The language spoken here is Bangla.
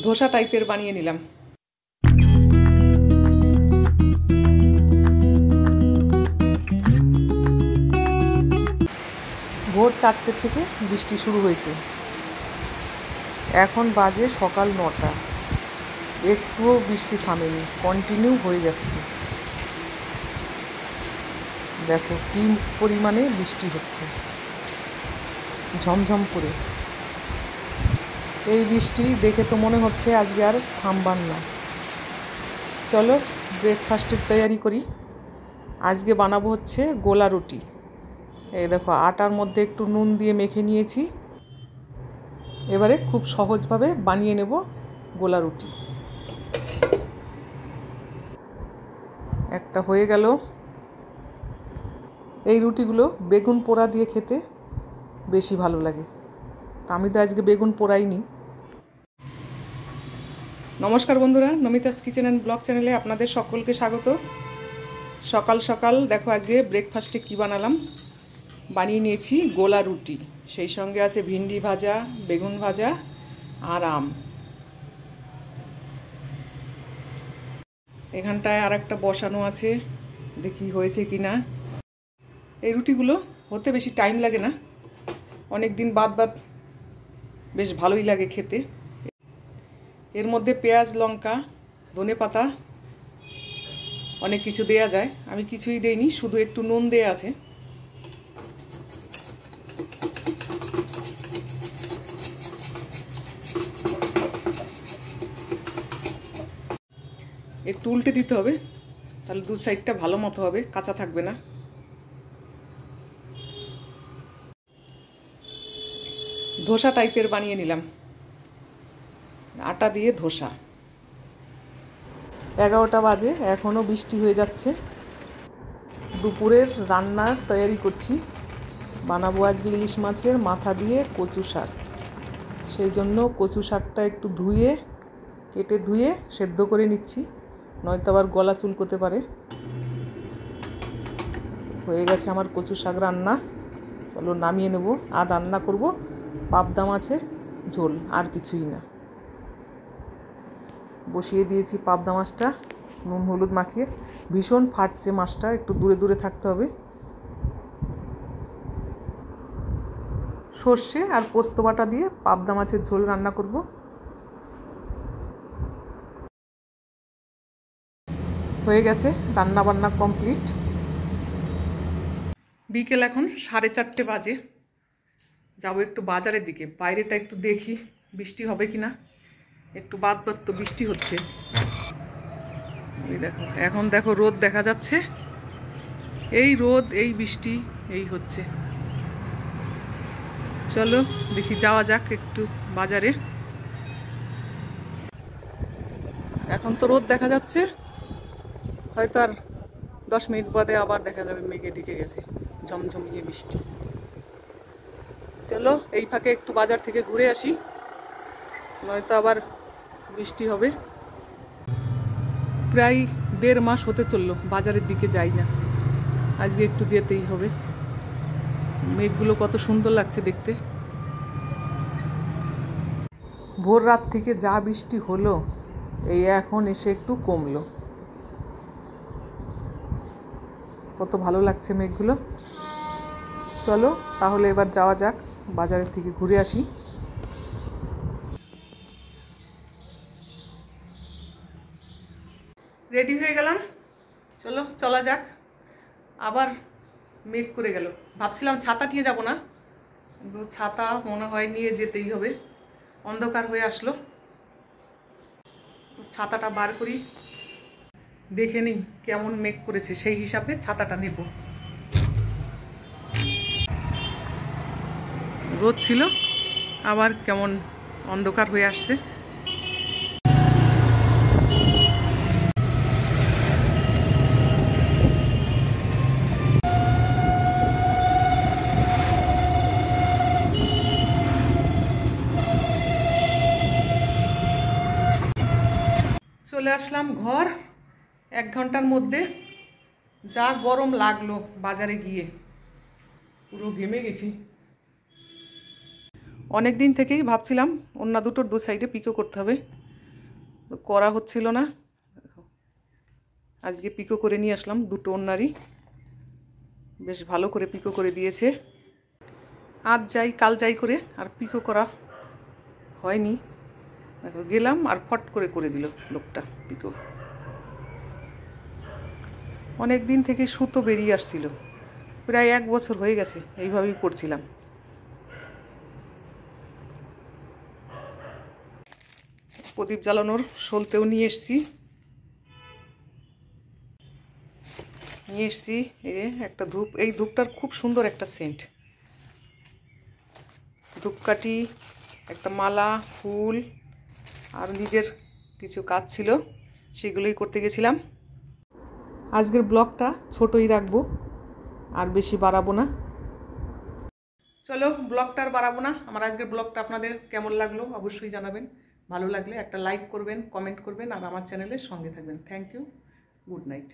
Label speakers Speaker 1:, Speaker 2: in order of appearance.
Speaker 1: ধোসা টাইপের বানিয়ে নিলাম। ভোর 4টে থেকে বৃষ্টি শুরু হয়েছে, এখন বাজে সকাল 9টা। একটুও বৃষ্টি থামেনি, কন্টিনিউ হয়ে যাচ্ছে। দেখো কি পরিমাণে বৃষ্টি হচ্ছে, ঝমঝম করে। এই বৃষ্টি দেখে তো মনে হচ্ছে আজকে আর থামবার না। চলো ব্রেকফাস্টের তৈরি করি। আজকে বানাবো হচ্ছে গোলা রুটি। এই দেখো আটার মধ্যে একটু নুন দিয়ে মেখে নিয়েছি। এবারে খুব সহজভাবে বানিয়ে নেব গোলা রুটি। একটা হয়ে গেল। এই রুটিগুলো বেগুন পোড়া দিয়ে খেতে বেশি ভালো লাগে। আমি তো আজকে বেগুন পোড়াইনি। নমস্কার বন্ধুরা, নমিতাস কিচেন অ্যান্ড ব্লগ চ্যানেলে আপনাদের সকলকে স্বাগত। সকাল সকাল দেখো আজকে ব্রেকফাস্টে কি বানালাম। বানিয়ে নিয়েছি গোলা রুটি, সেই সঙ্গে আছে ভিন্ডি ভাজা, বেগুন ভাজা আর আম। এখানটায় আর একটা বসানো আছে, দেখি হয়েছে কি না। এই রুটিগুলো হতে বেশি টাইম লাগে না, অনেক দিন বাদ বেশ ভালোই লাগে খেতে। এর মধ্যে পেঁয়াজ, লঙ্কা, ধনেপাতা অনেক কিছু দেয়া যায়। আমি কিছুই দেইনি, শুধু একটু নুন দেয়া আছে। একটু উল্টে দিতে হবে, তাহলে দু সাইডটা ভালো মতো হবে, কাঁচা থাকবে না। ধোসা টাইপের বানিয়ে নিলাম, আটা দিয়ে ধোসা। 11টা বাজে, এখনও বৃষ্টি হয়ে যাচ্ছে। দুপুরের রান্নার তৈরি করছি। বানাবো আজকে ইলিশ মাছের মাথা দিয়ে কচু শাক। সেই জন্য কচু শাকটা একটু কেটে ধুয়ে সেদ্ধ করে নিচ্ছি, নয়তো আবার গলা চুলকোতে পারে। হয়ে গেছে আমার কচু শাক রান্না। চলো নামিয়ে নেব। আর রান্না করব পাবদা মাছের ঝোল, আর কিছুই না। বসিয়ে দিয়েছি পাবদা মাছটা নুন হলুদ মাখিয়ে। ভীষণ ফাটছে মাছটা, একটু দূরে দূরে থাকতে হবে। সর্ষে আর পোস্ত বাটা দিয়ে পাবদা মাছের ঝোল রান্না করব। হয়ে গেছে রান্না বান্না কমপ্লিট। বিকেল এখন 4:30 বাজে। যাবো একটু বাজারের দিকে, বাইরেটা একটু দেখি বৃষ্টি হবে কি না। একটু বাদ তো বৃষ্টি হচ্ছে। দেখো এখন দেখো রোদ দেখা যাচ্ছে, এই রোদ এই বৃষ্টি এই হচ্ছে। চলো দেখি যাওয়া যাক একটু বাজারে। এখন তো রোদ দেখা যাচ্ছে, হয়তো আর 10 মিনিট বাদে আবার দেখা যাবে মেঘে ঢেকে গেছে, ঝমঝমিয়ে বৃষ্টি। চলো এই ফাঁকে একটু বাজার থেকে ঘুরে আসি, নয়তো আবার বৃষ্টি হবে। প্রায় 1.5 মাস হতে চললো বাজারের দিকে যাই না, আজকে একটু যেতেই হবে। মেঘগুলো কত সুন্দর লাগছে দেখতে। ভোর রাত থেকে যা বৃষ্টি হলো, এই এখন এসে একটু কমলো। কত ভালো লাগছে মেঘগুলো। চলো তাহলে এবার যাওয়া যাক, বাজারের থেকে ঘুরে আসি। রেডি হয়ে গেলাম, চলো চলা যাক। আবার মেঘ করে গেল। ভাবছিলাম ছাতা নিয়ে যাব না, কিন্তু ছাতা মনে হয় নিয়ে যেতেই হবে। অন্ধকার হয়ে আসলো, ছাতাটা বার করি, দেখে নিই কেমন মেঘ করেছে, সেই হিসাবে ছাতাটা নেব। রোদ ছিল, আবার কেমন অন্ধকার হয়ে আসছে। চলে আসলাম ঘর। 1 ঘন্টার মধ্যে যা গরম লাগলো বাজারে গিয়ে, পুরো ঘেমে গেছি। অনেক দিন থেকেই ভাবছিলাম ওড়না দুটোর দু সাইডে পিকো করতে হবে, করা হচ্ছিল না, আজকে পিকো করে নিয়ে আসলাম। দুটো ওড়নারই বেশ ভালো করে পিকো করে দিয়েছে। আজ যাই কাল যাই করে আর পিকো করা হয়নি। দেখো গেলাম আর ফট করে করে দিল লোকটা পিকো। অনেক দিন থেকে সুতো বেরিয়ে আসছিল, প্রায় 1 বছর হয়ে গেছে এইভাবেই পড়ছিলাম। প্রদীপ জ্বালানোর সলতেও নিয়ে এসছি। এই যে একটা ধূপ, এই ধূপটার খুব সুন্দর একটা সেন্ট। ধূপকাঠি, একটা মালা, ফুল আর নিজের কিছু কাজ ছিল, সেগুলোই করতে গেছিলাম। আজকের ব্লগটা ছোটই রাখবো, আর বেশি বাড়াবো না। চলো ব্লগটা আর বাড়াবো না। আমার আজকের ব্লগটা আপনাদের কেমন লাগলো অবশ্যই জানাবেন। ভালো লাগলে একটা লাইক করবেন, কমেন্ট করবেন আর আমার চ্যানেলের সঙ্গে থাকবেন। Thank you, good night.